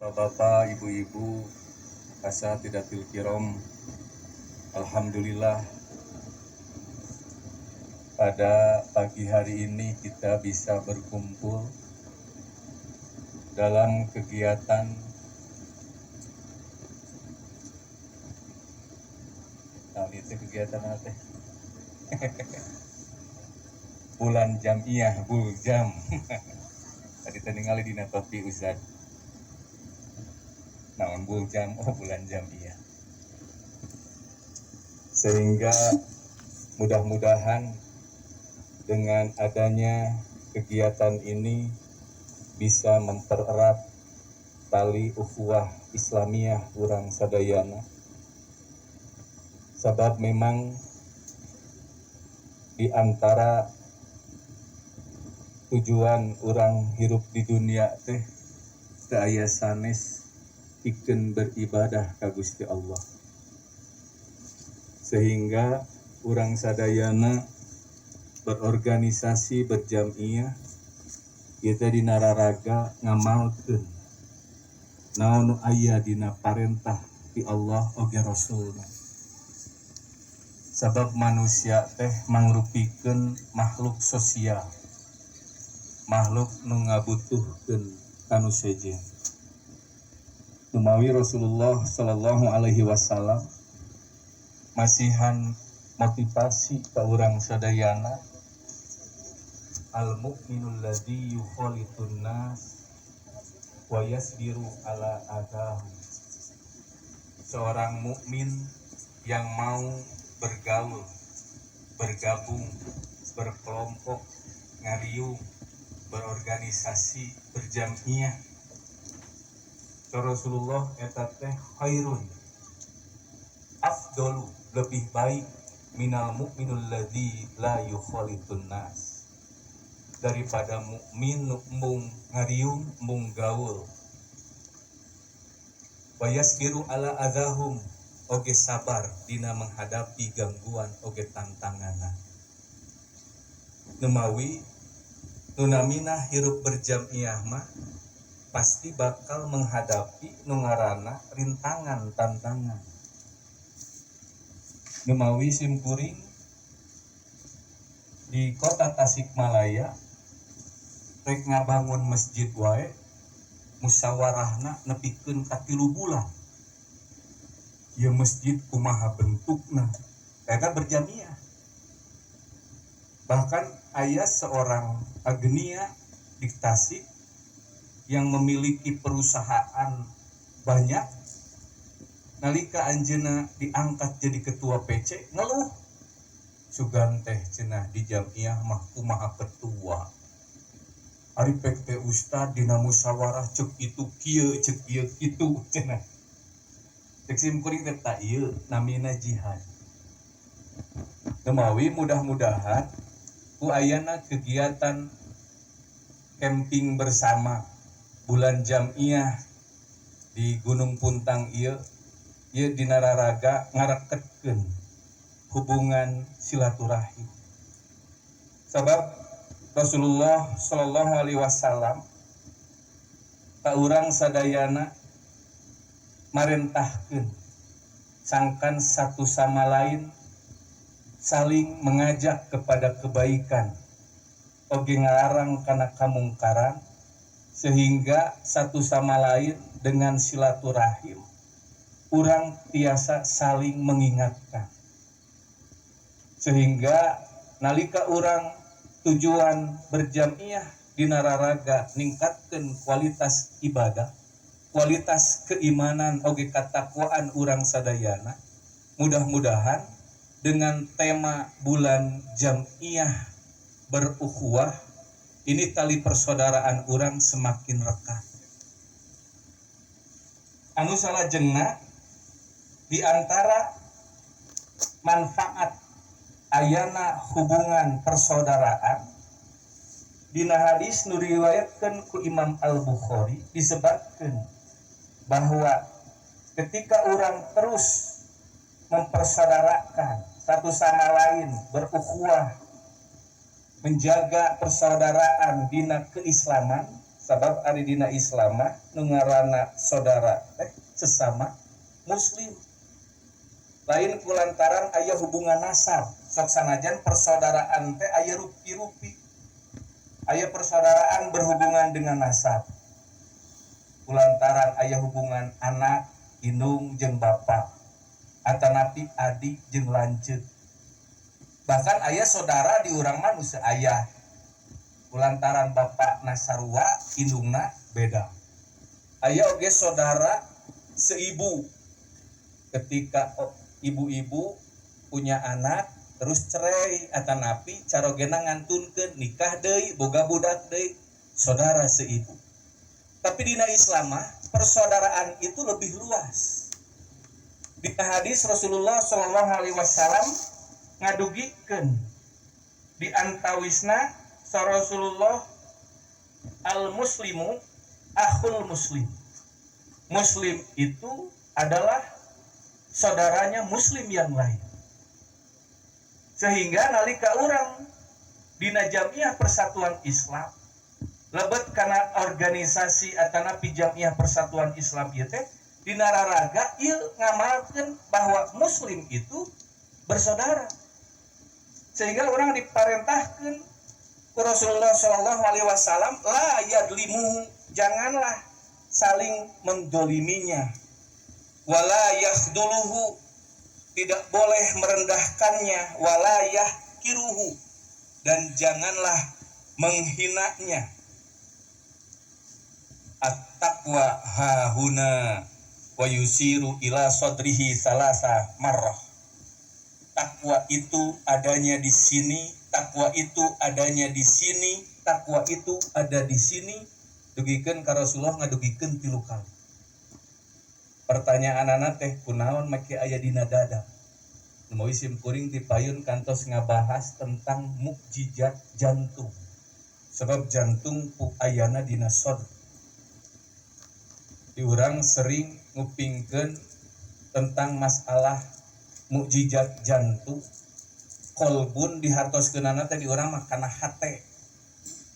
Bapak, ibu-ibu, asatidatil kiram, alhamdulillah pada pagi hari ini kita bisa berkumpul dalam kegiatan apa? Bulan Jamiah, Buljam. Tadi ningali dina topi Ustaz. Naon Buljam? Oh, bulan Jamiah. Sehingga mudah-mudahan dengan adanya kegiatan ini bisa mempererat tali ukhuwah Islamiyah urang sadayana. Sebab memang di antara tujuan orang hirup di dunia teh teu aya sanes pikeun beribadah ka Gusti Allah. Sehingga urang sadayana berorganisasi berjamiah ieu teh dina raraga ngamaokeun naon nu aya dina parentah ti Allah oge Rasulna. Sabab manusia teh mangrupikeun makhluk sosial, makhluk nu ngabutuhkeun kanu sejen. Dumawi Rasulullah sallallahu alaihi wasallam masihan motivasi ka urang sadayana, al mu'minul ladzi yukhalitun nas wa yasbiru ala adahum. Seorang mukmin yang mau bergaul, bergabung, berkelompok, ngariung, berorganisasi, berjamiah. Rasulullah eta teh khairun, afdalu, lebih baik minal mu'minul ladzi la yukhalitun nas, daripada mukmin nu mung ngariung, mung gaul. Wa yasbiru ala adahum, oge sabar dina menghadapi gangguan oge tantanganna. Numawi nunamina hirup berjamiah mah pasti bakal menghadapi nu ngaranna rintangan tantangan. Numawi simkuring di kota Tasikmalaya rek ngabangun masjid wae musyawarahna nepikeun ka 3 bulan. Ya masjid kumaha bentukna, eta berjamiah. Bahkan aya seorang agnia di Tasik yang memiliki perusahaan banyak, nalika anjeunna diangkat jadi ketua PC ngeluh, sugan teh cenah di jamiah mah kumaha ketua, ari pek teh ustad dina musyawarah cek itu kieu cek ieu kitu cenah. Cek simkuring teh ta ieu namina jihad. Dumawi mudah-mudahan ku ayana kegiatan camping bersama bulan jamiah di Gunung Puntang ieu dina raraga ngaraketkeun hubungan silaturahim. Sabab Rasulullah sallallahu alaihi wasallam ka urang sadayana marentahkeun sangkan satu sama lain saling mengajak kepada kebaikan oge ngalarang kana kamungkaran, sehingga satu sama lain dengan silaturahim urang tiasa saling mengingatkan, sehingga nalika urang tujuan berjamiah dina raraga ningkatkeun kualitas ibadah, kualitas keimanan oge katakwaan urang sadayana. Mudah-mudahan dengan tema bulan jamiah berukhuwah ini tali persaudaraan urang semakin rekat. Anu salajengna di antara manfaat ayana hubungan persaudaraan dina hadis nu riwayatkeun ku Imam Al-Bukhari disebutkeun bahwa ketika orang terus mempersaudarakan satu sama lain, berukhuwah, menjaga persaudaraan dina keislaman, Sabab ari dina Islam mah nu ngaranna saudara teh sesama muslim. Lain kulantaran aya hubungan nasab. Sok sanajan persaudaraan teh aya rupi-rupi. Aya persaudaraan berhubungan dengan nasab. Kulantaran aya hubungan anak, indung jeung bapa. Atanapi adik jeung lanceuk. Bahkan aya saudara di urang mah nu aya. Kulantaran bapa nasarua, indungna beda. Aya oge saudara seibu. Ketika ibu-ibu punya anak terus cerai atanapi carogena ngantunkeun nikah deui boga budak deui saudara seibu. Tapi dina Islam mah persaudaraan itu lebih luas. Di hadis Rasulullah sallallahu alaihi wasallam ngadugikeun di antawisna sa Rasulullah al muslimu akhul muslim. Muslim itu adalah saudaranya muslim yang lain. Sehingga nalika urang dina Jamiah Persatuan Islam lebet kana organisasi atanapi Jamiah Persatuan Islam ieu teh dina raraga ieu ngamalkeun bahwa muslim itu bersaudara. Sehingga urang diparentahkeun ku Rasulullah sallallahu alaihi wasallam la yadlimu, janganlah saling mendoliminya. Wala yakhduluhu, tidak boleh merendahkannya. Wala yahkiruhu, dan janganlah menghinanya. At-taqwa hahuna wa yusiru ila sadrihi salasa marrah. Takwa itu adanya di sini, takwa itu adanya di sini, takwa itu ada di sini. Dugikeun ka Rasulullah ngadugikeun 3 kali. Pertanyaan anak teh kunaon make aya dina dada. Mau isim kuring dipayun kantos ngabahas tentang mukjizat jantung. Sebab jantung ayana dina sodr. Diurang sering ngupingkeun tentang masalah mukjizat jantung. Kolbun dihartoskeunana teh diurang mah kana hate.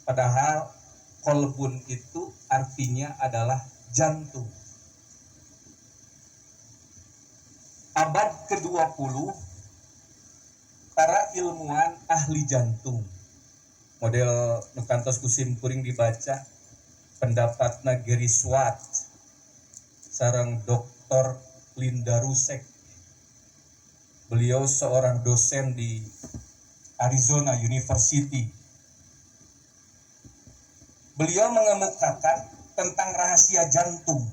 Padahal kolbun itu artinya adalah jantung. Abad ke-20 para ilmuwan ahli jantung model nukantos kusim kuring dibaca pendapatna Gary Swart sareng Dr. Linda Rusek. Beliau seorang dosen di Arizona University. Beliau mengemukakan tentang rahasia jantung.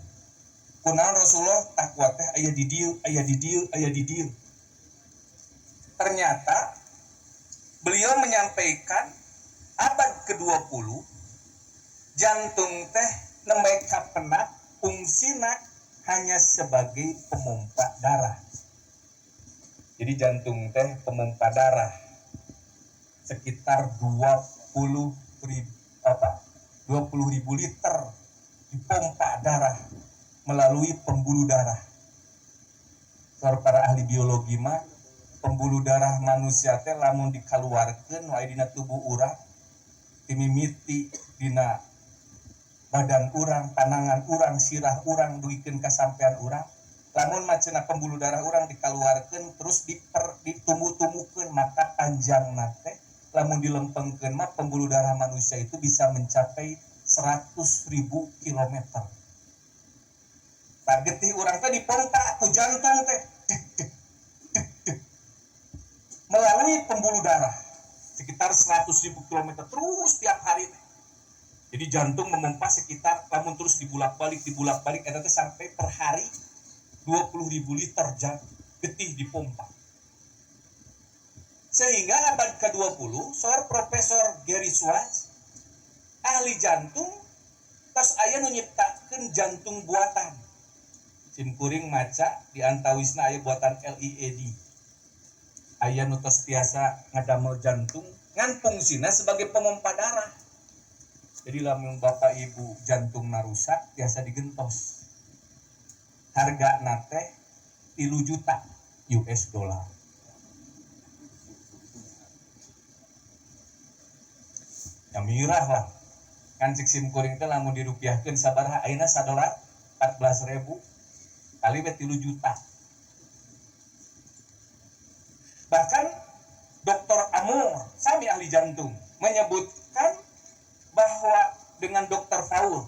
Kunaon Rasulullah takwa teh aya di dieu, aya di dieu, aya di dieu. Ternyata beliau menyampaikan abad ke-20 jantung teh nembe kapenat fungsina hanya sebagai pemompa darah. Jadi jantung teh pemompa darah sekitar 20.000 liter dipompa darah melalui pembuluh darah. Para ahli biologi mah pembuluh darah manusia teh lamun dikaluarkeun wae dina tubuh urang timimiti dina badan urang, panangan urang, sirah urang duikeun ka sampean urang. Lamun macana pembuluh darah urang dikaluarkeun terus ditumbuh-tumbuhkeun maka panjangna teh lamun dilempengkeun mah pembuluh darah manusia itu bisa mencapai 100.000 kilometer. Getih urang teh dipompa ku jantung teh melalui pembuluh darah sekitar 100.000 kilometer terus tiap hari teh. Jadi jantung memompa sekitar lamun terus dibulak-balik eta teh sampai per hari 20.000 liter getih dipompa. Sehingga abad ke-20 seorang Profesor Gary Schwartz ahli jantung tos aya nu nyiptakeun jantung buatan. Sim kuring maca di antawisna aya buatan LED. Aya nu tos tiasa ngadamel jantung ngan fungsina sebagai pemompa darah. Jadi lamun bapak ibu jantungna rusak tiasa digentos. Hargana teh 3 juta US dollar. Ya mirah lah. kan cek sim kuring teh lamun dirupiahkeun sabaraha ayeuna $1 14.000 kali we 3 juta. Bahkan Dr. Amor, sami ahli jantung, menyebutkan bahwa dengan Dr. Faul,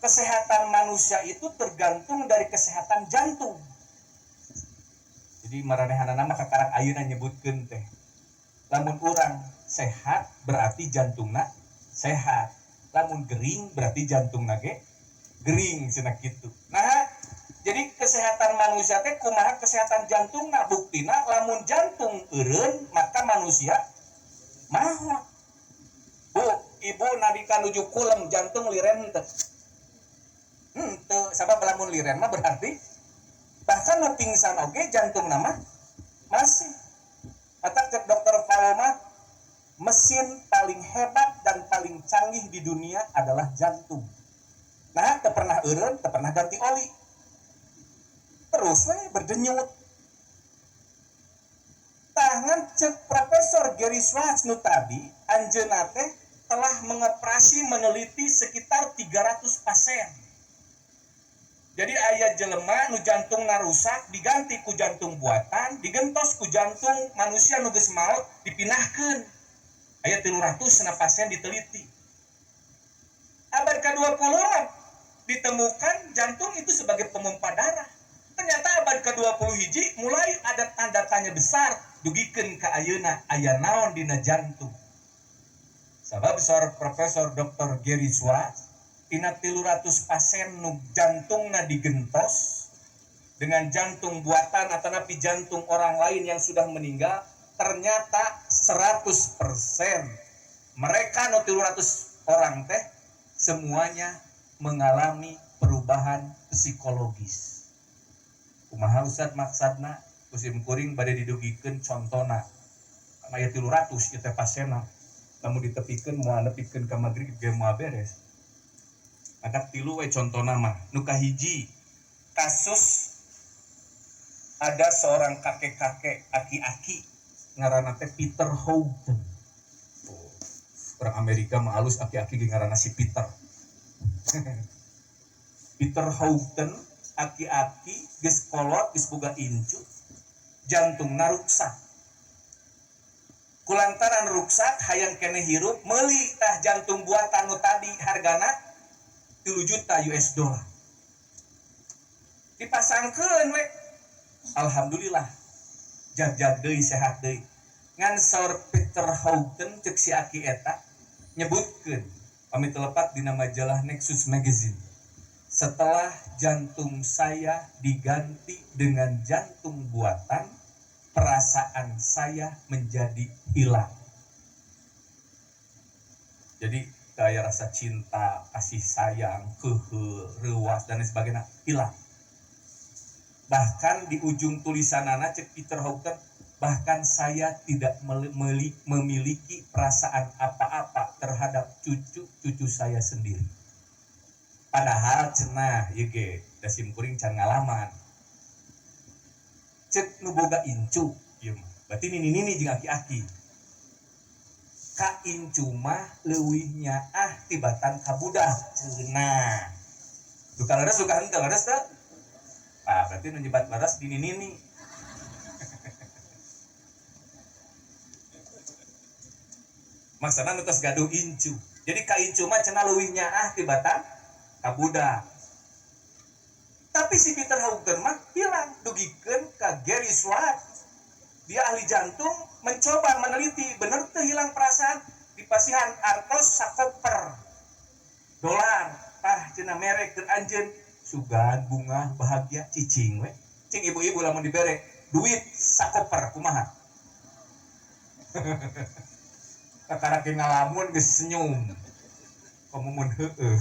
kesehatan manusia itu tergantung dari kesehatan jantung. Jadi maranehanana mah kakarak ayeuna nyebutkeun teh. Lamun urang sehat berarti jantungna sehat. Lamun gering berarti jantungna ge gering cenah kitu. Nah, jadi kesehatan manusia teh kumaha kesehatan jantungna buktina lamun jantung eureun maka manusia mahot. Bu, ibu nalika nuju kulem jantung liren teu. Henteu, sabab lamun liren mah berarti bahkan nu pingsan oge jantungna mah masih. Kata cek dokter Palma, mesin paling hebat dan paling canggih di dunia adalah jantung. Nah, teu pernah eureun, teu pernah ganti oli. Terus we berdenyut. Tangan cek Profesor Gary Schwartz nu tadi, anjeunna teh telah mengoperasi meneliti sekitar 300 pasien. Jadi aya jelema nu jantungna rusak diganti ku jantung buatan, digentos ku jantung manusia nu geus maot dipinahkeun. Aya 300 cenah pasien diteliti. Abad ke-20 ditemukan jantung itu sebagai pemompa darah. Ternyata abad ke-20 hiji mulai ada tanda tanya besar dugikeun ka ayeuna aya naon dina jantung. Sabab Profesor Dr. Gary Schwartz tina 300 pasien nu jantungna digentos dengan jantung buatan atau napi jantung orang lain yang sudah meninggal, ternyata 100% mereka nu 300 orang teh semuanya mengalami perubahan psikologis. Kumaha Ustad maksudna? Kusim kuring bade didugikeun contona. Aya 300 ieu teh pasienna. Lamun ditepikeun moal nepikeun ka magrib ge moal beres. Maka tilu we contona mah. Nu kahiji, kasus ada seorang kakek-kakek aki-aki ngaranna teh Peter Houghton. Orang Amerika mah alus aki-aki ge ngaranna si Peter. Peter Houghton aki-aki geus kolot geus boga incu, jantungna ruksak. Kulantaran ruksak hayang keneh hirup meuli tah jantung buatan nu tadi hargana $3 juta. Dipasangkeun we. Alhamdulillah. Jag-jag deui sehat deui. Ngan saur Peter Houghton cek si aki eta nyebutkeun pami telepat dina majalah Nexus Magazine. Setelah jantung saya diganti dengan jantung buatan, perasaan saya menjadi hilang. Jadi daya rasa cinta, kasih sayang, reuas dan sebagainya hilang. Bahkan di ujung tulisanana cek Peter Houghton, bahkan saya tidak memiliki perasaan apa-apa terhadap cucu saya sendiri. Padahal cenah ieu ge da sim kuring can ngalaman. Cek nu boga incu ieu mah. Berarti nini-nini jeung aki-aki. Ka incu mah leuwih nyaah tibatan ka budak cenah. Duka leres duka henteu leres teh. Ah, berarti nu nyebat leres di nini-nini. Maksudna nu tos gaduh incu. Jadi ka incu mah cenah leuwih nyaah tibatan kabudak. Tapi si Peter Houghton mah hilang dugikeun ka Gary Schwartz. Dia ahli jantung mencoba meneliti bener teu hilang perasaan di pasihan artos sakoper dolar tah cenah merek keur anjeun sugan bunga bahagia cicing we. Cing ibu-ibu lamun dibere duit sakoper kumaha? Kakara ge ngalamun geus senyum. Komumun heueuh.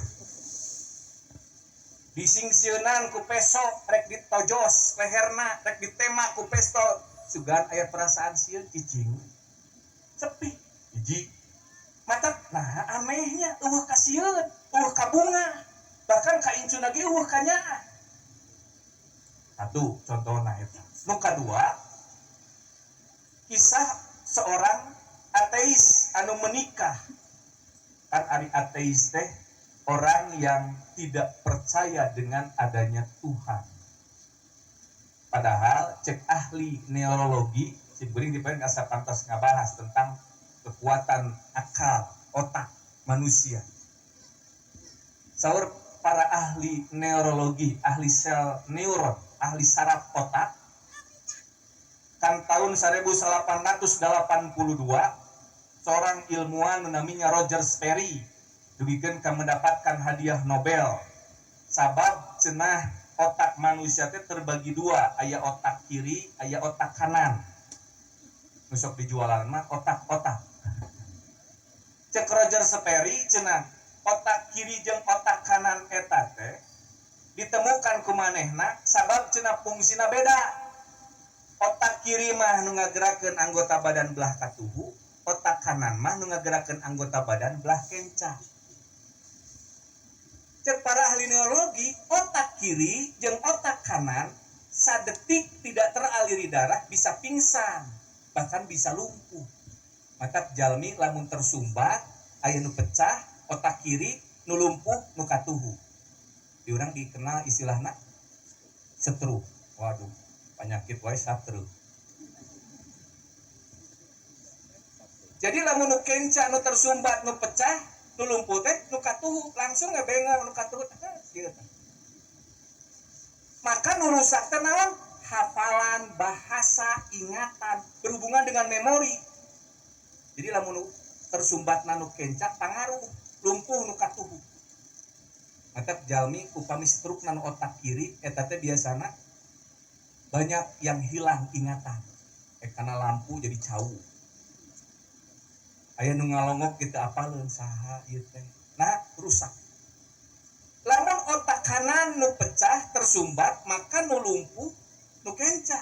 Disingsieunan ku peso rek ditojos leherna rek ditema ku pistol sugan aya perasaan sieun cicing sepi hiji mata nah anehnya eueuh ka sieun eueuh ka bunga bahkan ka incuna ge eueuh ka nyaa. Satu contohna eta. Nu kadua kisah seorang ateis anu menikah Kan ari ateis teh orang yang tidak percaya dengan adanya Tuhan. Padahal cek ahli neurologi si beuring dipaen asa pantas ngabahas tentang kekuatan akal otak manusia. Saur para ahli neurologi, ahli sel neuron, ahli saraf otak, kan tahun 1882 seorang ilmuwan namanya Roger Sperry dugikeun ka mendapatkan hadiah Nobel sabab cenah otak manusia teh terbagi dua, aya otak kiri, aya otak kanan. Nusok dijualan mah otak-otak. Cek Roger Sperry cenah otak kiri jeung otak kanan eta teh ditemukan ku manehna sabab cenah fungsina beda. Otak kiri mah nu ngagerakeun anggota badan belah katuhu, otak kanan mah nu ngagerakeun anggota badan belah kenca. Cek para ahli neurologi, otak kiri jeung otak kanan sadetik tidak teraliri darah bisa pingsan, bahkan bisa lumpuh. Mata jalmi lamun tersumbat, aya nu pecah, otak kiri nu lumpuh nu katuhu. Di urang dikenal istilahna stroke. Waduh, penyakit wae stroke. Jadi lamun nu kenca nu tersumbat nu pecah, nu lumpuh teh nu katuhu langsung ngebengal nu katuhu kieu teh. Maka nu rusak teh naon? Hafalan, bahasa, ingatan, berhubungan dengan memori. Jadi lamun nu tersumbat nu kenca pangaruh lumpuh nu katuhu. Mata jalmi upami stroke nu otak kiri eta teh biasana banyak yang hilang ingatan. Karena lampu jadi cau. Aya nu ngalongok kitu apaleun saha ieu teh. Nah, rusak. Lamun otak kanan nu pecah tersumbat, maka nu lumpuh nu kenca.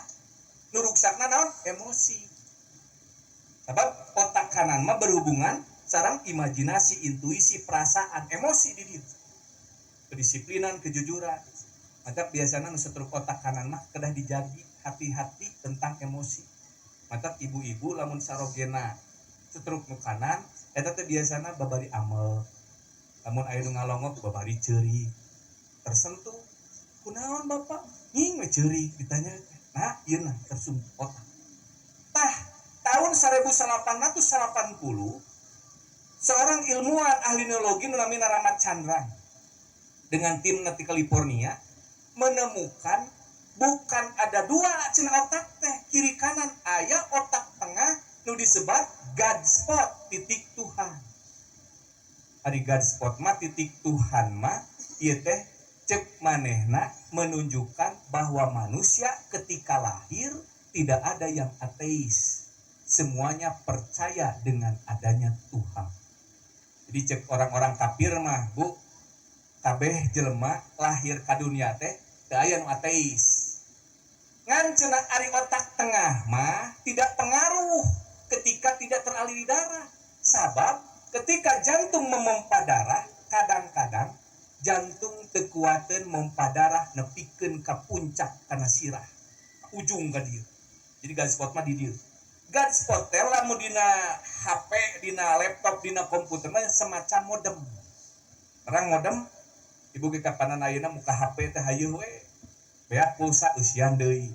Nu ruksakna naon? Emosi. Sebab otak kanan mah berhubungan sareng imajinasi, intuisi, perasaan, emosi di dieu. Kedisiplinan, kejujuran. Maka biasanya nu stroke otak kanan mah kedah dijagi hati-hati tentang emosi. Maka ibu-ibu lamun sarogena stroke nu kanan eta teh biasana babari amel. Lamun aya nu ngalongok babari ceuri. Tersentuh. Kunaon Bapak? Nying we ceuri ditanya. Nah, ieu nah tersumbat otak. Tah, tahun 1880 seorang ilmuwan ahli neurologi namanya Ramat Chandra dengan tim di California menemukan bukan ada dua cenah otak teh kiri kanan, aya otak tengah nu disebat God spot, titik Tuhan. Ari God spot mah titik Tuhan mah ieu teh cek manehna menunjukkan bahwa manusia ketika lahir tidak ada yang ateis. Semuanya percaya dengan adanya Tuhan. Jadi cek orang-orang kafir mah, Bu, kabeh jelema lahir ka dunia teh teu aya nu ateis. Ngan cenah ari otak tengah mah tidak pengaruh ketika tidak teraliri darah. Sabab ketika jantung memompa darah, kadang-kadang jantung teu kuateun mompa darah nepikeun ka puncak kana sirah. Ujung ka dieu. Jadi God spot mah di dieu. God spot teh lamun dina HP, dina laptop, dina komputer mah semacam modem. Orang modem ibu ge kapanan ayeuna muka HP teh hayu we. Beak pulsa eusian deui.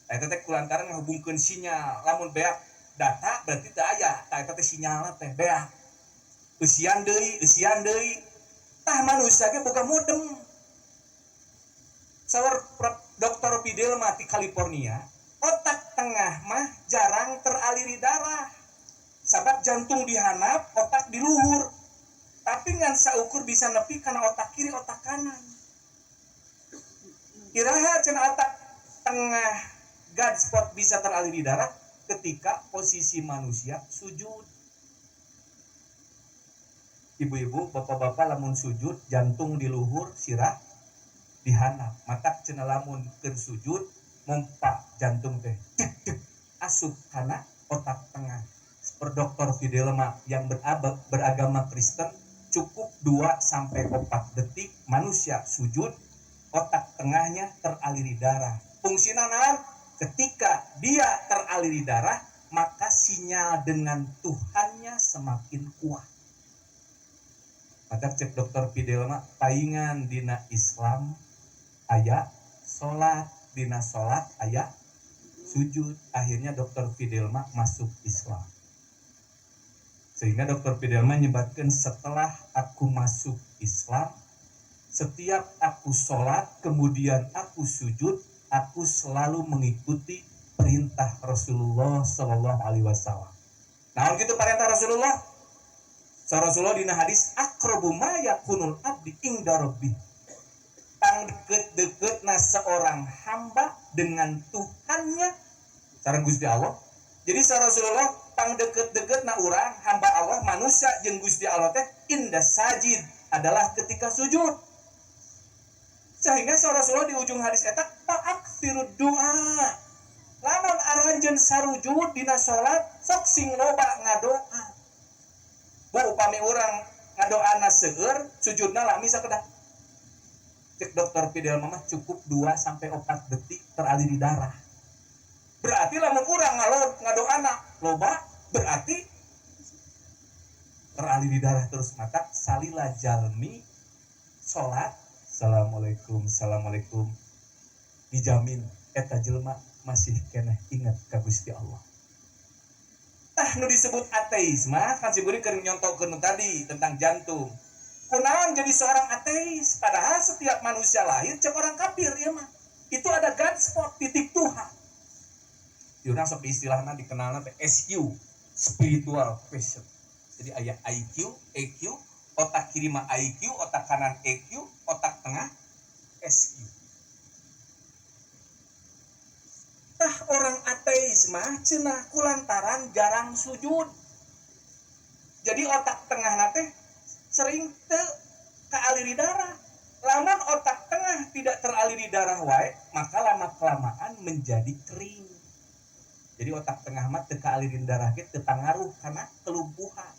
Eta teh kulantaran ngahubungkeun sinyal. Lamun beak data berarti teu aya. Tah eta teh sinyalna teh beak. Eusian deui. Tah manusia ge boga modem. Saur Dr. Fidel mah di California, otak tengah mah jarang teraliri darah. Sabab jantung dihanap, otak di luhur. Tapi ngan saukur bisa nepi kana otak kiri, otak kanan. Kiraha cenah otak tengah God spot bisa teraliri darah ketika posisi manusia sujud. Ibu-ibu, bapak-bapak lamun sujud, jantung di luhur, sirah dihanap. Mata cenah lamun keur sujud, mompa jantung teh asup kana otak tengah. Per Dr. Fidel mah yang beragama Kristen cukup 2-4 detik manusia sujud, otak tengahnya teraliri darah. Fungsina naon? Ketika dia teraliri darah, maka sinyal dengan Tuhannya semakin kuat. Maka cek dokter Fidel mah paingan dina Islam aya salat, dina salat aya sujud. Akhirnya dokter Fidel mah masuk Islam. Sehingga dokter Fidel mah nyebatkan setelah aku masuk Islam, setiap aku sholat kemudian aku sujud, aku selalu mengikuti perintah Rasulullah Shallallahu Alaihi Wasallam. Nah, gitu perintah Rasulullah. Rasulullah dina hadis aqrabu ma yakunul abdi inda rabbih. Tang deket-deketna seorang hamba dengan Tuhannya sareng Gusti Allah. Jadi Rasulullah tang deket-deketna urang hamba Allah manusia jeung Gusti Allah teh inda sajid adalah ketika sujud. Sehingga Rasulullah di ujung hadis eta fa'aksirud du'a. Lamun aranjeun sarujud dina salat sok sing loba ngadoa. Bu upami urang ngadoana seueur, sujudna lami sakedah. Cek dokter Fidel mah cukup 2 sampai 4 detik teraliri darah. Berarti lamun urang ngadoana loba, berarti teraliri darah terus. Mata salila jalmi salat, assalamualaikum, dijamin eta jelema masih keneh ingat ka Gusti Allah. Nu disebut ateis mah kan si buri keur nyontokeun tadi tentang jantung. Kunaon jadi seorang ateis padahal setiap manusia lahir cek orang kafir ya mah. Itu ada God spot, titik Tuhan. Urang sok istilahna dikenalna teh SQ, spiritual quotient. Jadi aya IQ, EQ, otak kiri mah IQ, otak kanan EQ, otak tengah SQ. Orang ateis mah cenah kulantaran jarang sujud. Jadi otak tengah nate sering teu kaaliri darah. Lamun otak tengah tidak teraliri darah wae, maka lama-kelamaan menjadi kering. Jadi otak tengah mah teu kaaliri darah ge teu pangaruh kana kelumpuhan.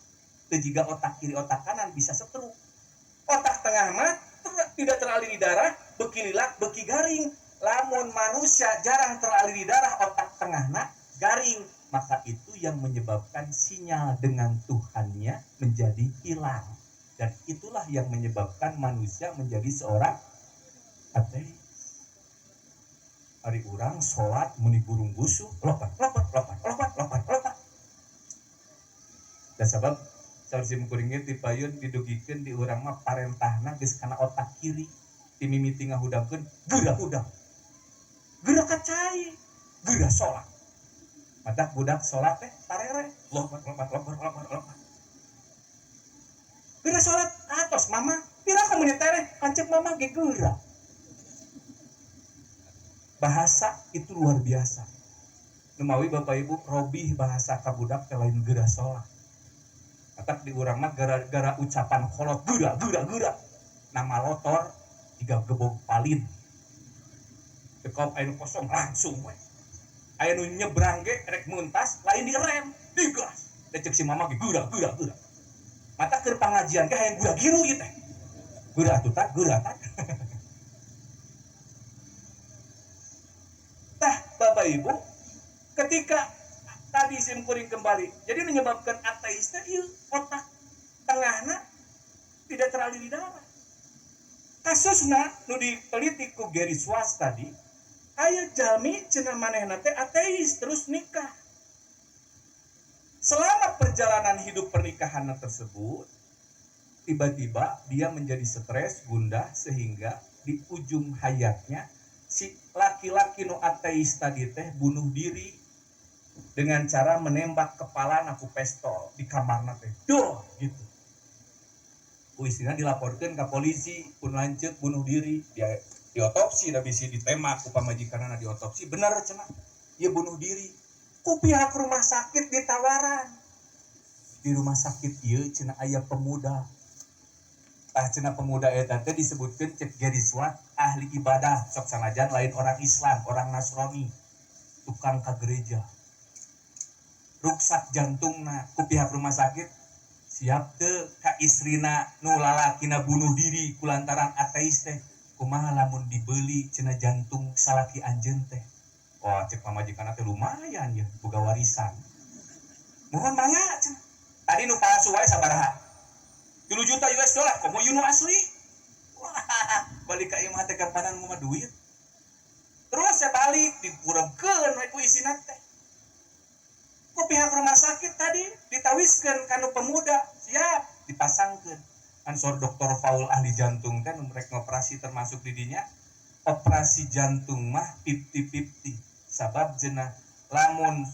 Teu jiga otak kiri otak kanan bisa stroke. Otak tengah mah tidak teraliri darah, beuki lilak, beuki garing. Lamun manusia jarang teraliri darah otak tengahna garing, maka itu yang menyebabkan sinyal dengan Tuhannya menjadi hilang. Dan itulah yang menyebabkan manusia menjadi seorang ateis. Ari urang salat muni burung busuh, lopat. Dan sebab saursi kuringnya dipayun didugikeun di urang mah parentahna geus kana otak kiri. Ti mimiti ngahudangkeun geura-hudang. Geura kacai, geura sholat. Mata budak sholat teh tarere, lompat. Geura sholat atos mama, pira menit tareh, kancep mama ge geura. Bahasa itu luar biasa. Numawi bapak ibu robih bahasa kabudak teh lain geura sholat. Mata di urang mah gara-gara ucapan kolot geura. Nama lotor tiga gebog palin. Dekop anu kosong langsung we. Anu nyebrang ge rek muntas lain direm, digas. Da cek si mama ge geura. Mata keur pangajian ge hayang geura giru ieu teh. Geura tak. Tah Bapak Ibu, ketika tadi sim kuring kembali, jadi menyebabkan ateis teh ieu otak tengahna tidak teraliri darah. Kasusna nu diteliti ku Gary Schwartz tadi, aya jalmi cenah manehna teh ateis terus nikah. Selama perjalanan hidup pernikahan tersebut, tiba-tiba dia menjadi stres, gundah sehingga di ujung hayatnya si laki-laki nu ateis tadi teh bunuh diri dengan cara menembak kepala naku pistol di kamarna teh. Doh gitu. Istrinya dilaporkan ke polisi pun lanjut bunuh diri. Dia diotopsi da bisi ditembak ku pamajikanna diotopsi benar cenah ieu bunuh diri ku pihak rumah sakit ditawaran di rumah sakit ieu cenah aya pemuda cenah pemuda eta teh disebutkeun cek Gary Schwartz ahli ibadah sok sanajan lain orang Islam orang Nasrani tukang ka gereja ruksak jantungna ku pihak rumah sakit siap teu ka istrina nu lalakina bunuh diri kulantaran ateis teh kumaha lamun dibeli cenah jantung salaki anjeun teh. Wah cek pamajikanna teh lumayan ya boga warisan. Mohon mangga cenah. Tadi nu palsu wae sabaraha? 3 juta US dollar, komo yun asli. Wah, balik ka imah teh kapanan mah duit. Terus saya balik dikuremkeun we ku isina teh. Ku pihak rumah sakit tadi ditawiskeun kanu pemuda, siap dipasangkeun. Ansor dokter Faul ahli jantung kan mereka operasi termasuk di dinya. Operasi jantung mah 50-50. Sabab cenah lamun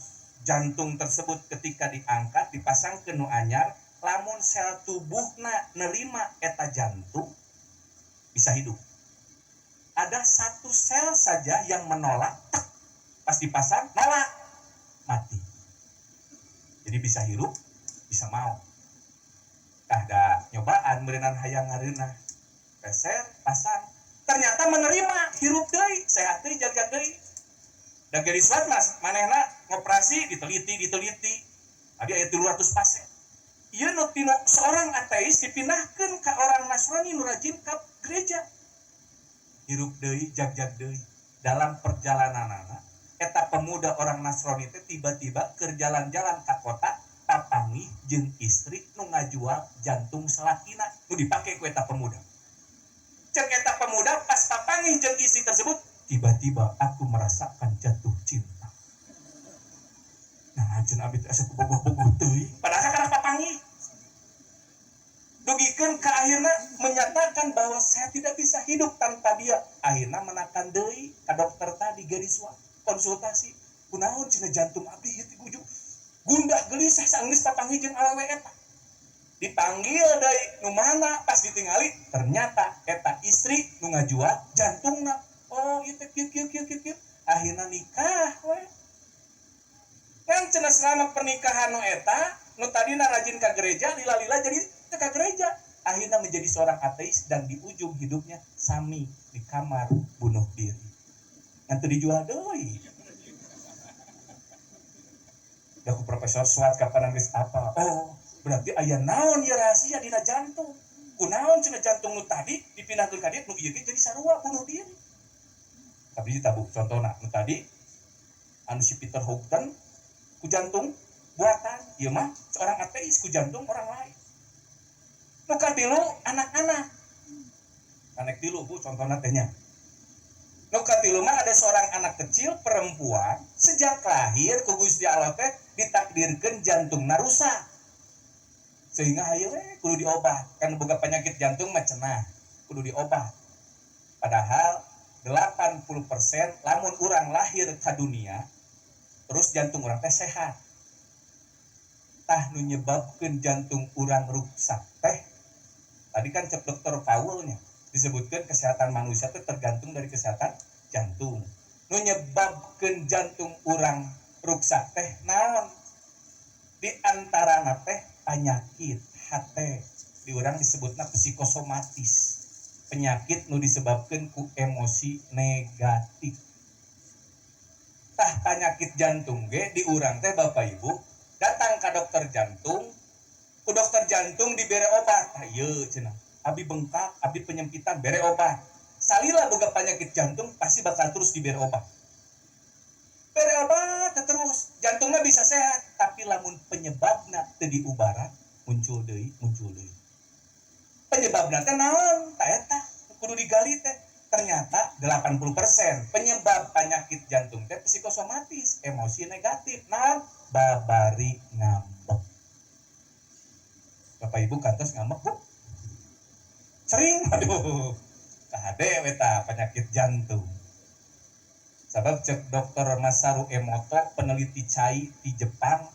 jantung tersebut ketika diangkat dipasangkeun nu anyar, lamun sel tubuhna nerima eta jantung bisa hidup. Ada satu sel saja yang menolak, pas dipasang nolak, mati. Jadi bisa hidup, bisa mau. Ada nyobaan merenang hayang ngareunah, peser pasang, ternyata menerima hirup deui, sehat deui, jaga deui. Da geri suat mas, manehna ngoperasi diteliti. Ada aya 300 pasien. Ieu nu tinu seorang ateis dipindahkeun ka orang Nasrani nu rajin ka gereja. Hirup deui, jag deui. Dalam perjalananana, eta pemuda orang Nasrani teh tiba-tiba keur jalan-jalan ka kota, papangi jeung istri nu ngajual jantung selakina nu dipake ku eta pemuda. Cek eta pemuda pas papangi jeung istri tersebut, tiba-tiba aku merasakan jatuh cinta. Nah, cenah abdi asa bogoh-bogoh teuing, padahal kana papangi. Dugikeun ka akhirna menyatakan bahwa saya tidak bisa hidup tanpa dia. Akhirna menakan deui ka dokter tadi gariswa konsultasi. Kunaon cenah jantung abdi heuti gujuk. Gundah gelisah saenggeus papangi jeung awewe eta. Dipanggil deui nu mana pas ditingali ternyata eta istri nu ngajual jantungna. Oh, ieu teh kieu. Akhirna nikah we. Kan cenah selama pernikahan nu eta, nu tadina rajin ka gereja, lila-lila jadi teu ka gereja. Akhirnya menjadi seorang ateis dan di ujung hidupnya sami di kamar bunuh diri. Nanti dijual deui. Da ku Profesor Swat kapan geus apa? Oh, berarti aya naon ya rahasia dina jantung. Kunaon cenah jantung nu tadi dipindahkeun ka dieu nu ieu ge jadi sarua bunuh diri. Tapi ditabuk contohna nu tadi anu si Peter Houghton ku jantung buatan, ieu mah seorang ateis ku jantung orang lain. Nu katilu anak-anak. Anak tilu Bu contohna teh nya. Nu katilu mah ada seorang anak kecil perempuan sejak lahir ku Gusti Allah teh ditakdirkeun jantungna rusak. Sehingga hayu we kudu diobat. Kan boga penyakit jantung mah cenah, kudu diobat. Padahal 80% lamun urang lahir ka dunia terus jantung urang teh sehat. Tah nu nyebabkeun jantung urang rusak teh tadi kan cek dokter Paulnya disebutkan kesehatan manusia teh tergantung dari kesehatan jantung. Nu nyebabkeun jantung urang rusak teh naon? Di antarana teh penyakit hate, di urang disebutna psikosomatis. Penyakit nu disebabkeun ku emosi negatif. Tah penyakit jantung ge di urang teh Bapak Ibu datang ka dokter jantung, ku dokter jantung dibere obat. Ayo cenah, abi bengkak, abi penyempitan, bere obat. Salila boga penyakit jantung pasti bakal terus dibere obat. Bere obat terus, jantungnya bisa sehat, tapi lamun penyebabna teu diubaran, muncul deui. Penyebabna teh naon? Tah eta kudu digali teh. Ternyata 80% penyebab penyakit jantung teh psikosomatis, emosi negatif. Nah, babari ngambek. Bapak Ibu kantos ngambek, Bu? Sering, aduh. Kahade eta penyakit jantung. Sabab cek dokter Masaru Emoto peneliti cai di Jepang,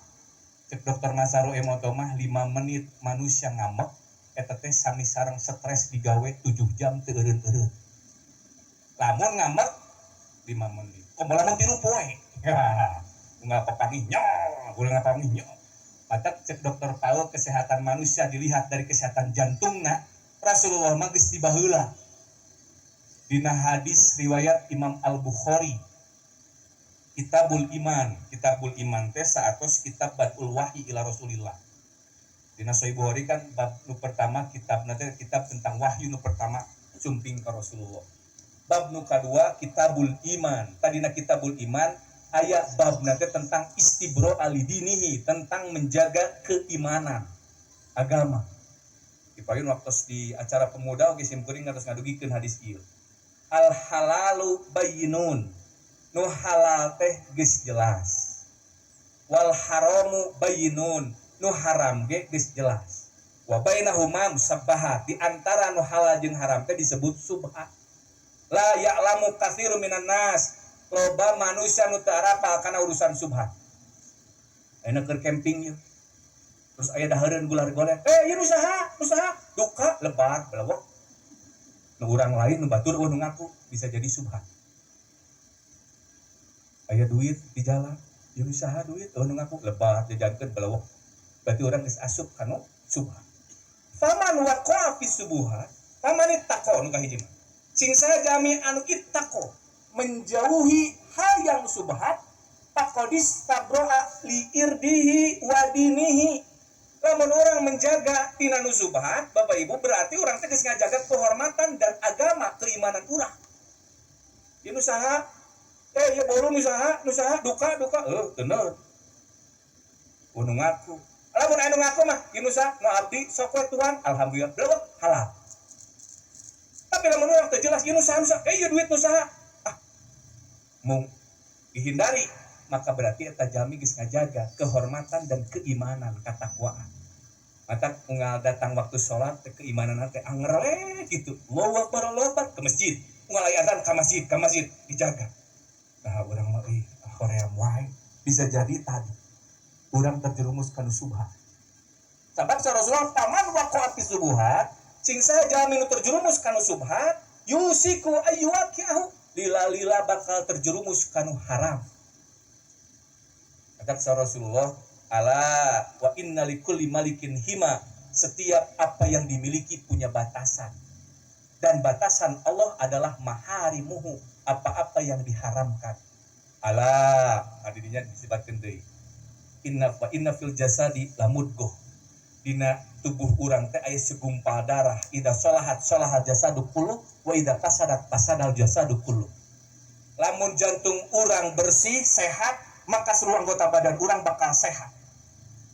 cek dokter Masaru Emoto mah 5 menit manusia ngambek, eta teh sami sareng stres digawe 7 jam teu eureun-eureun. Lamun ngambek 5 menit. Komo lamun 3 poe. Ya, enggak papangi nyol, ulah ngapangi nyol. Mata cek dokter Paul kesehatan manusia dilihat dari kesehatan jantungna, Rasulullah mah geus tiba heula. Dina hadis riwayat Imam Al-Bukhari. Kitabul Iman teh saatos kitab Badul Wahyi ila Rasulillah. Dina Sahih Bukhari kan bab nu pertama kitabna teh kitab tentang wahyu nu pertama sumping ka Rasulullah. Bab nu kadua Kitabul Iman. Tadina Kitabul Iman aya bab nanti tentang istibro alidinihi, tentang menjaga keimanan agama. Dipayun waktu di acara pemuda oge simkuring ngatos ngadugikeun hadis ieu. Al halalu bayyinun. Nu halal teh geus jelas. Wal haramu bayyinun. Nu haram ge geus jelas. Wa bainahuma musabbahat. Di antara nu halal jeung haram teh disebut subhat. La ya'lamu katsirun minan nas. Loba manusia nu teu arapal kana urusan subhat. Ayeuna keur camping yeuh. Terus aya dahareun gular-gular. Ieu usaha, duka lebar belewok. Nu urang lain nu batur nu ngaku bisa jadi subhat. Aya duit di jalan, ieu usaha duit nu ngaku lebar jajankeun belewok. Berarti urang geus asup kana subhat. Faman waqa'a fi subuhat, faman ittaqa nu kahiji mah. Sing sajami anu ittaqo menjauhi hal yang subhat, faqadis tabro'a li irdihi wa dinihi. Lamun orang menjaga tina nu subhat, Bapak Ibu, berarti orang teh geus ngajaga kehormatan dan agama keimanan urang. Ieu usaha, ieu bolong usaha duka, bener. Nu ngaku. Lamun anu ngaku mah, ieu usaha nu abdi sok we Tuhan, alhamdulillah, belum halal. Tapi lamun urang teh jelas ieu usaha, ieu duit usaha. Mung dihindari, maka berarti eta jami geus ngajaga kehormatan dan keimanan katakwaan. Mata unggal datang waktu sholat keimanan teh angerle gitu. Allahu Akbar ke masjid. Unggal aya azan ka masjid dijaga. Nah, urang mah hoream wae bisa jadi tadi urang terjerumus kana subhat. Sabab Rasulullah paman waqa'a fi subuhat, sing saja minu terjerumus kana subhat, yusiku ayyuwaqi'ahu, lila bakal terjerumus kana haram. Kata Rasulullah, ala wa inna likulli malikin hima, setiap apa yang dimiliki punya batasan. Dan batasan Allah adalah maharimuhu, apa-apa yang diharamkan. Ala, hadirinnya disebutkan deui. Inna fil jasadi lamudghah. Dina tubuh urang teh aya segumpal darah. Idza sholahat jasadu kullu wa idza fasadal jasadu kullu. Lamun jantung urang bersih, sehat, maka seluruh anggota badan urang bakal sehat.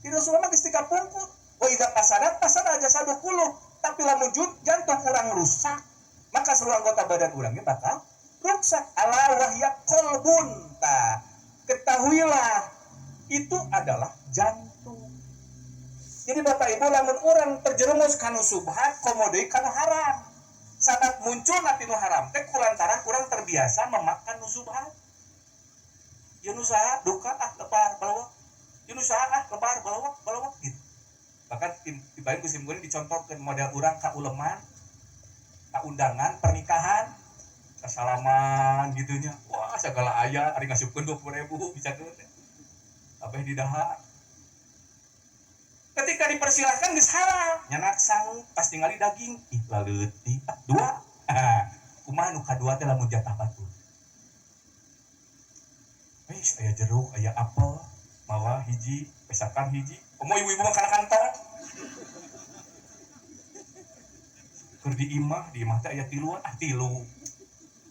Di Rasulullah geus dikapungkur. Wa idza fasadal jasadu kullu. Tapi lamun jantung urang rusak, maka seluruh anggota badan urang ge bakal rusak. Ala wahya qalbun. Ketahuilah itu adalah jantung. Jadi Bapak Ibu, lamun urang terjerumus kana subhat, komo deui kana haram. Saat muncul nanti nu haram teh kulantaran urang terbiasa memakan nu subhat. Yeun usaha duka lebar balawak. Yeun usaha lebar balawak gitu. Bahkan tibain kusim kuring dicontohkeun model urang ka uleman, ka undangan pernikahan, kasalaman gitunya. Wah, segala aya ari ngasupkeun 20.000 bisa keun. Abeh di dahar. Ketika dipersilahkan geus halal, nyanak sangu pas ningali daging, laleuti 2. Kumaha nu kadua teh lamun jatah batur. Aya jeruk, aya apel, mawa hiji, pesakan hiji. Komo ibu-ibu mah kana kantong. Keur di imah teh aya 3.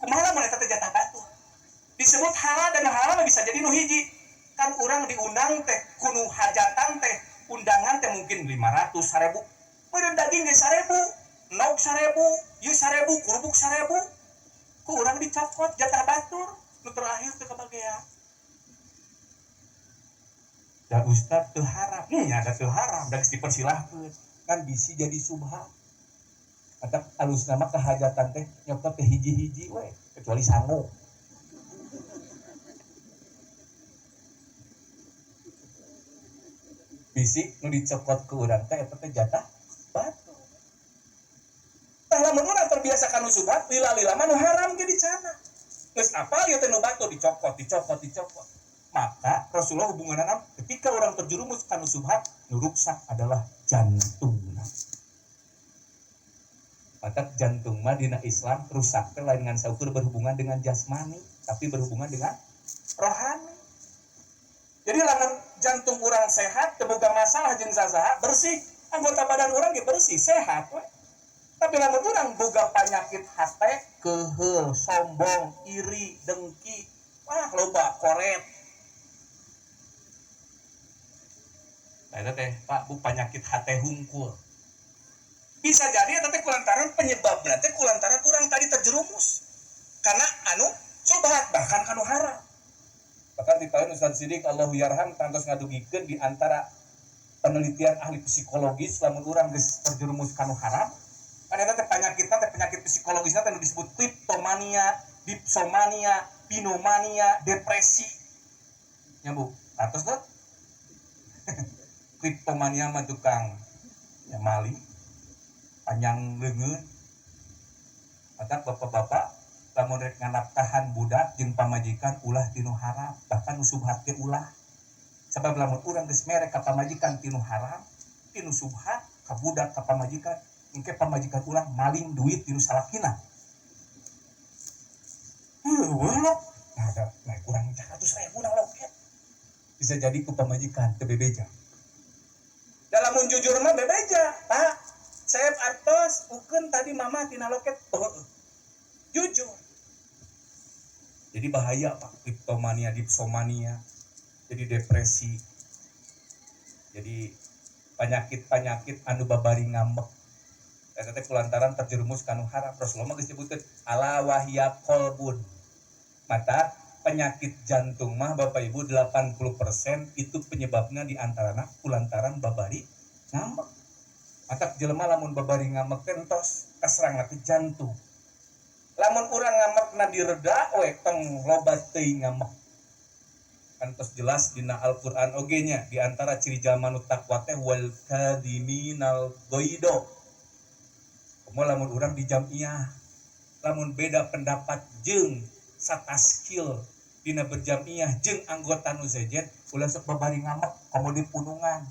Kumaha lamun eta teh jatah batur? Disebut halal dan halal bisa jadi nu hiji. Kan urang diundang teh kudu hajatan teh undangan teh mungkin 500 1000. Meureun daging ge 1000, nog 1000, ieu 1000, kurupuk 1000. Ku urang dicokot jatah batur, nu terakhir teu kabagean. Da ustaz teu haram, ada teu haram, da geus dipersilahkeun. Kan bisi jadi subhat. Ada alusna mah kahajatan teh nyokot teh hiji-hiji we, kecuali sangu. Bisi nu dicokot ke urang teh eta teh jatah batu. Tah lamun urang terbiasa kanu subhat, lila-lila mah nu haram ge dicana. Geus apa ieu teh nu batu dicokot. Maka Rasulullah hubunganna ketika orang terjerumus kanu subhat, nu rusak adalah jantungna. Maka jantung mah dina Islam rusak teh lain ngan saukur berhubungan dengan jasmani, tapi berhubungan dengan rohani. Jadi lamun jantung urang sehat, teu boga masalah jeung sasaha, bersih, anggota badan urang ge bersih, sehat we. Tapi lamun urang boga panyakit hate, keheul, sombong, iri, dengki, wah loba koret. Eta teh Pak Bu penyakit hate hungkul. Bisa jadi tapi kulantaran penyebabnya teh kulantaran urang tadi terjerumus karena anu subhat bahkan kanu haram. Bahkan ditahan Ustaz Sidik Allahu yarham kantos ngadugikeun di antara penelitian ahli psikologis lamun urang geus terjerumus kanu haram kan eta teh penyakit psikologisna teh disebut kleptomania, dipsomania, pinomania, depresi. Ya Bu, atos tuh kleptomania mah tukang ya mali panjang leungeun. Maka bapak-bapak lamun rek nganapkahan budak jeung pamajikan ulah tinu haram, bahkan subhat ge ulah. Sabab lamun urang geus mere ka pamajikan tinu haram, tinu subhat ka budak ka pamajikan, engke pamajikan urang maling duit tinu salakina. Welok. Nah, kurang 100.000 urang loket. Bisa jadi ku pamajikan teu bebeja. Dalam jujur mah bebeja, Pak. Saya artos ukeun tadi mama tina loket. Jujur. Jadi bahaya Pak, kleptomania, dipsomania. Jadi depresi. Jadi penyakit-penyakit anu babari ngambek. Eta teh kulantaran terjerumus kanu haram. Rasulullah geus nyebutkeun ala wahya qalbun. Mata penyakit jantung mah Bapak Ibu 80% itu penyebabnya diantaranya kulantaran babari ngambek. Mata jelema lamun babari ngambek entos kaserang ke jantung. Lamun urang ngambekna direda we tong lobat teuing ngambek. Kantos jelas dina Al-Qur'an oge nya di antara ciri jalma nu takwa teh wal kadiminal ghaido. Komo lamun urang di jamiah lamun beda pendapat jeung sataskil dina berjamiah jeung anggota nu sejen ulah sok babari ngamek komo di punungan.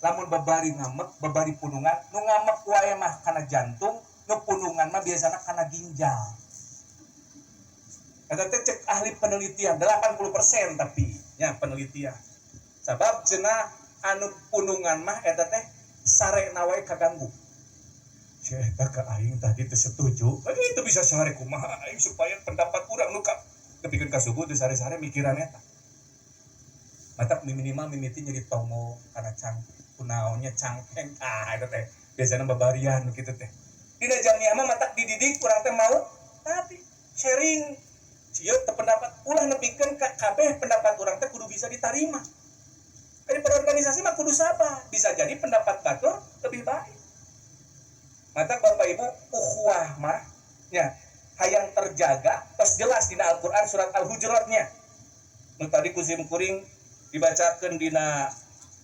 Lamun babari ngamek babari punungan nu ngamek wae mah kana jantung, nu punungan mah biasana kana ginjal. Eta teh cek ahli penelitian 80% tapi nya penelitian. Sabab cenah anu punungan mah eta teh sarena wae kaganggu. Eta ka aing tadi teu setuju. Itu bisa sare kumaha aing supaya pendapat urang nu ka kepikeun ka suku teu sare-sare mikiran eta. Mata minimal mimiti jadi tongo kana cangkeng. Kunaonnya cangkeng. Eta teh biasana babarian nu kitu teh. Dina jamiah mah matak dididik urang teh mau tapi sharing sieu teu pendapat ulah nepikeun ka kabeh pendapat urang teh kudu bisa diterima. Dari berorganisasi mah kudu sabar. Bisa jadi pendapat batur lebih baik. Mata Bapak Ibu ukhuwah mah nya hayang terjaga tos jelas dina Al-Qur'an surat Al-Hujuratnya. Nu tadi kusim kuring dibacakeun dina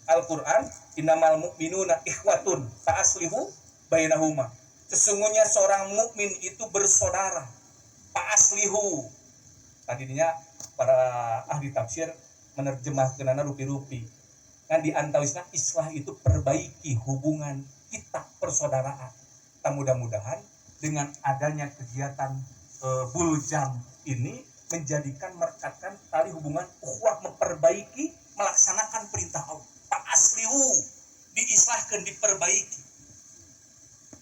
Al-Qur'an innamal mu'minuna ikhwatun fa aslihu bainahuma. Sesungguhnya seorang mukmin itu bersaudara. Fa aslihu. Tadinya para ahli tafsir menerjemahkeunana rupi-rupi. Kan di antawisna islah itu perbaiki hubungan kita persaudaraan. Mudah-mudahan dengan adanya kegiatan Buljam ini menjadikan merekatkan tali hubungan ukhuwah memperbaiki melaksanakan perintah Allah. Pak aslihu diislahkan diperbaiki.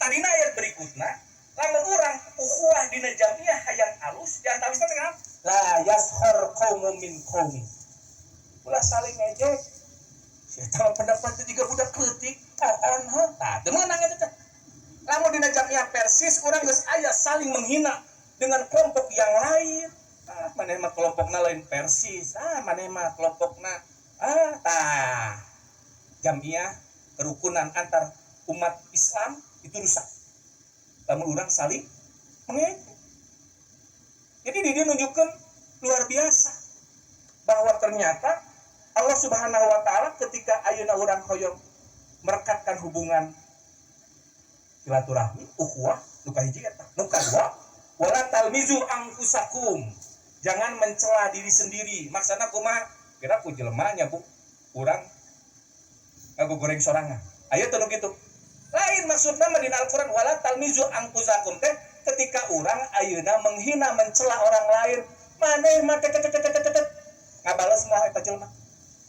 Tadina ayat berikutnya lamun urang ukhuwah dina jamiah hayang alus di antawisna teh la yashar qaumun min qaumin. Ulah saling ngejek. Saya pendapat itu juga budak kritik. Tah teu meunang eta teh. Lamun dina jamiah Persis urang geus aya saling menghina dengan kelompok yang lain. Maneh mah kelompokna lain Persis. Maneh mah kelompokna jamiah kerukunan antar umat Islam itu rusak. Lamun urang saling mengejek. Jadi dia nunjukkan luar biasa bahwa ternyata Allah Subhanahu wa taala ketika ayeuna urang hoyong merekatkan hubungan silaturahmi, ukhuwah, nu kahiji eta. Nu kadua, wala talmizu anfusakum. Jangan mencela diri sendiri. Maksudna kumaha? Kira ku jelema nya Bu, urang ngagoreng sorangan. Aya teh nu kitu. Lain maksudna mah dina Al-Qur'an wala talmizu anfusakum teh ketika urang ayeuna menghina mencela orang lain, maneh mah ngabales moal eta jelema.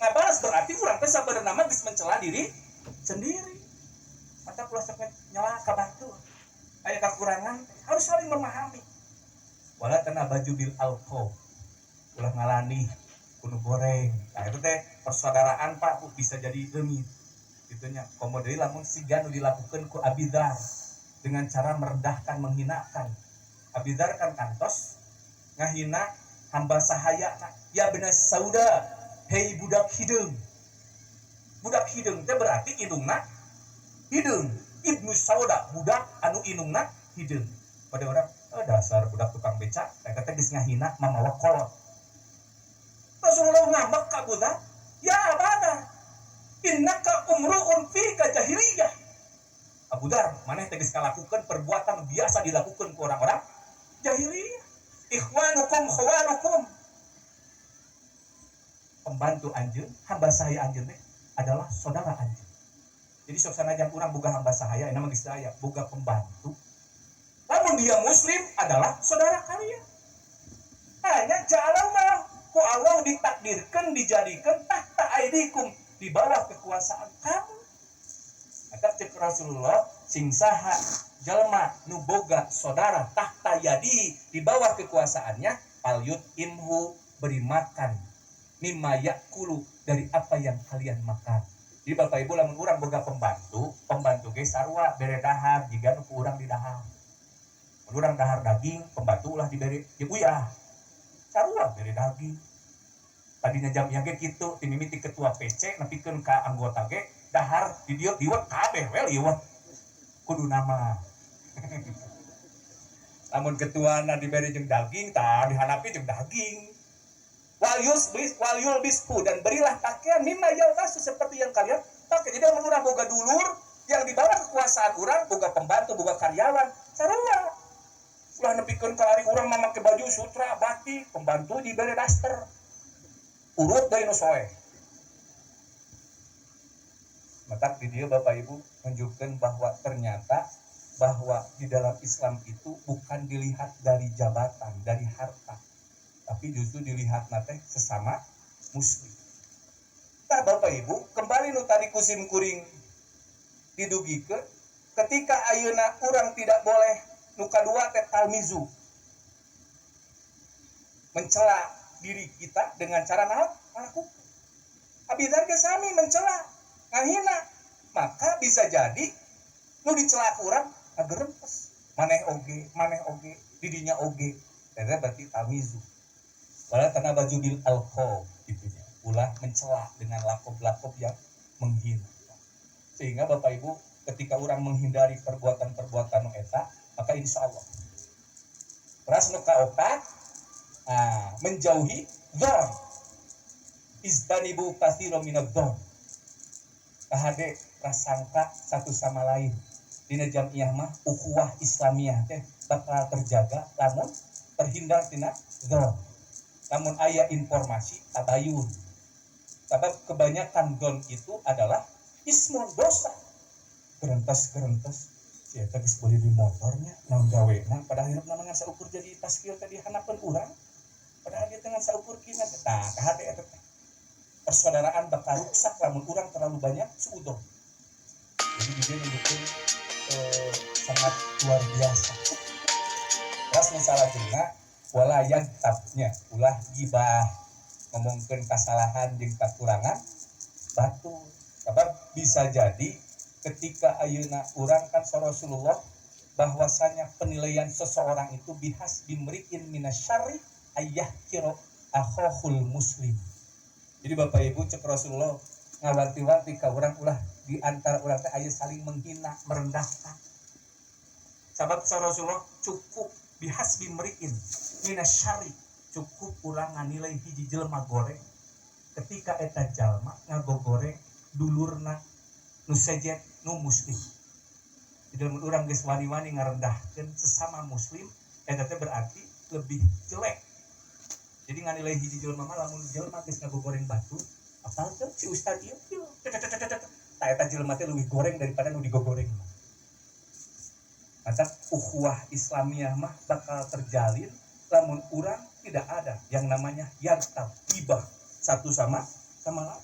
Ngabales berarti urang teh sabenerna mah geus mencela diri sendiri. Mata pula sampai nyala ka batu. Aya kekurangan harus saling memahami. Wala tanabaju bil alqab. Ulah ngalani kudu goreng. Nah itu teh persaudaraan Pak bisa jadi leungit. itunya komo deui lamun siga nu dilakukeun ku Abi Dzar dengan cara merendahkan menghinakan. Abi Dzar kan kantos ngahina hamba sahaya ya bener sauda hei budak hideung teh berarti indungna hideung ibnu sauda budak anu indungna hideung pada orang dasar budak tukang becak eta teh geus ngahina mamawa kolot. Rasulullah ngambek ka Abu Dzar ya abada innaka umruun fika jahiliyah. Abu Dzar maneh teh geus ngalakukeun perbuatan biasa dilakukan ku orang-orang jahiliyah. Ikhwanukum khawanukum, pembantu anjeun hamba sahaya anjeun teh adalah saudara anjeun. Jadi sok sanajan urang boga hamba sahaya nama geus aya boga pembantu, namun dia muslim adalah saudara kalian. Hanya ja'alna ku Allah ditakdirkan dijadikan tahta aidikum di bawah kekuasaan kamu. Maka cek Rasulullah sing saha jalma nu boga saudara tahta yadi di bawah kekuasaannya palyut imhu beri makan mimma yakulu dari apa yang kalian makan. Jadi Bapak Ibu lamun urang boga pembantu ge sarua bere dahar jiga nu ku urang di dahar. Mun urang dahar daging, pembantu ulah diberi ya uyah. Sarua bere daging. Tadinya jam ieu ge kitu ti mimiti ketua PC nepikeun ka anggota ge dahar di dieu diwet kabeh we liwet. Kudu nama. Lamun ketuana diberi jeung daging, tah dihanapi jeung daging. Wal yulbisku dan berilah pakaian mimma yalbasu seperti yang kalian pakai. Jadi lamun urang boga dulur yang di bawah kekuasaan urang, boga pembantu, boga karyawan, sarua. Ulah nepikeun ka ari urang mah make baju sutra batik, pembantu diberi daster. Urut deui nu soe. Maka di dia Bapak Ibu menunjukkan bahwa ternyata bahwa di dalam Islam itu bukan dilihat dari jabatan, dari harta, tapi justru dilihat nate sesama muslim. Nah Bapak Ibu, kembali nu tadi kusim kuring didugikeun ketika ayeuna urang tidak boleh nu kadua teh talmizu. Mencela diri kita dengan cara naon? Melakukan. Abi Dzar ge sami mencela ngahina, maka bisa jadi nu dicela urang agerempes maneh oge didinya oge eta berarti tamizu wala tanabazu bil alqab gitunya ulah mencela dengan lakob-lakob yang menghina. Sehingga Bapak Ibu ketika urang menghindari perbuatan-perbuatan nu eta maka insyaallah ras nu kaopat menjauhi dzon izbanibu katsiran minadz-dzon kahade prasangka satu sama lain dina jamiah mah ukhuwah Islamiyah teh bakal terjaga lamun terhindar tina dzon. Lamun aya informasi tabayun. Sebab kebanyakan dzon itu adalah ismun dosa. Gerentes sia teh geus beli di motornya naon gawena pada hirupna mah saukur jadi tas kieu tadi hanapeun urang. Padahal dia dengan saukur kieu tah kahade eta teh. Persaudaraan bakal rusak lamun urang terlalu banyak suudzon. Jadi dia menunjukkan sangat luar biasa. Terus masalah jenna wala yagtabnya ulah gibah ngomongkeun kasalahan jeung kakurangan batu. Sebab bisa jadi ketika ayeuna urang kan sa Rasulullah bahwasanya penilaian seseorang itu bihas bimri'in minasyarri ayyahkira akhahul muslim. Jadi Bapak Ibu cek Rasulullah ngawanti-wanti ka urang ulah di antara urang teh aya saling menghina, merendahkan. Sabab sa Rasulullah cukup bihasbi mri'in minasyari, cukup urang nganilai hiji jelema goreng ketika eta jalma ngagogoreng dulurna nu sejet nu muslim. Jadi mun urang geus wani-wani ngarendahkeun sesama muslim eta teh berarti lebih jelek. Jadi nganilai hiji jelema mah lamun jelema geus ngagogoreng batu, apal teh si ustad ieu tah eta jelema teh leuwih goreng daripada nu digogoreng. Maka ukhuwah Islamiyah mah bakal terjalin lamun urang tidak ada yang namanya yartab ibah satu sama lain.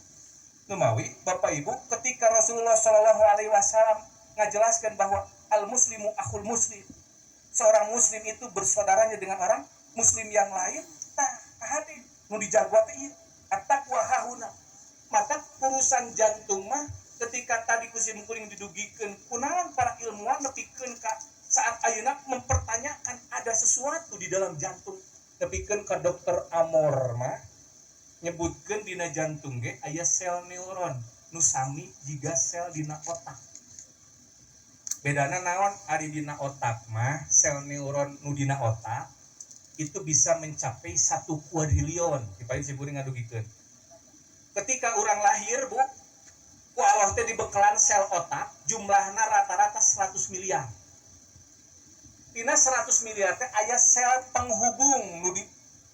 Numawi Bapak Ibu ketika Rasulullah Shallallahu alaihi wasallam ngajelaskan bahwa al muslimu akhul muslim, seorang muslim itu bersaudaranya dengan orang muslim yang lain, hati nu dijago teh at-taqwa hahuna. Maka urusan jantung mah ketika tadi kusim kuring didugikan kunaon para ilmuwan nepikeun ka saat ayeuna mempertanyakan ada sesuatu di dalam jantung, nepikeun ka dokter Amor mah nyebutkeun dina jantung ge aya sel neuron nu sami jiga sel dina otak. Bedana naon? Ari dina otak mah sel neuron nu dina otak itu bisa mencapai 1 kuadrilion. Dipain si kuring ngadugikeun. Ketika orang lahir, Bu, ku Allah teh dibekalan sel otak, jumlahna rata-rata 100 miliar. Dina 100 miliar teh aya sel penghubung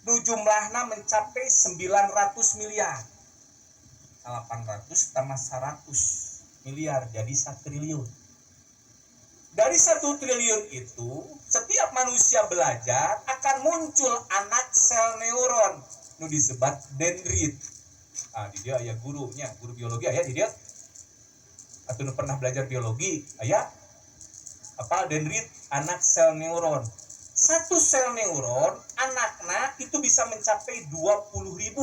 nu jumlahna mencapai 900 miliar. 800 tambah 100 miliar jadi 1 triliun. Dari 1 triliun itu, setiap manusia belajar akan muncul anak sel neuron nu disebut dendrit. Di dia aya gurunya, guru biologi aya di dia. Atau nu pernah belajar biologi aya apa dendrit, anak sel neuron. 1 sel neuron anakna itu bisa mencapai 20.000.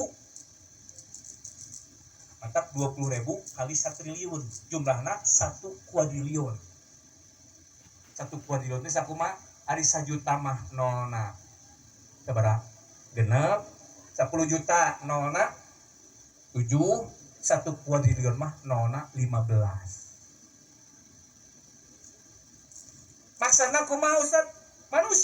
Mantap, 20.000 kali 1 triliun, jumlahna 1 kuadrilion. 1 kuadrilion teh sakumaha? Ari 1 juta mah nolna sabaraha? Genep. 10 juta nolna 7. 1 kuadrilion mah nolna 15. Maksudna kumaha Ustaz? Manusia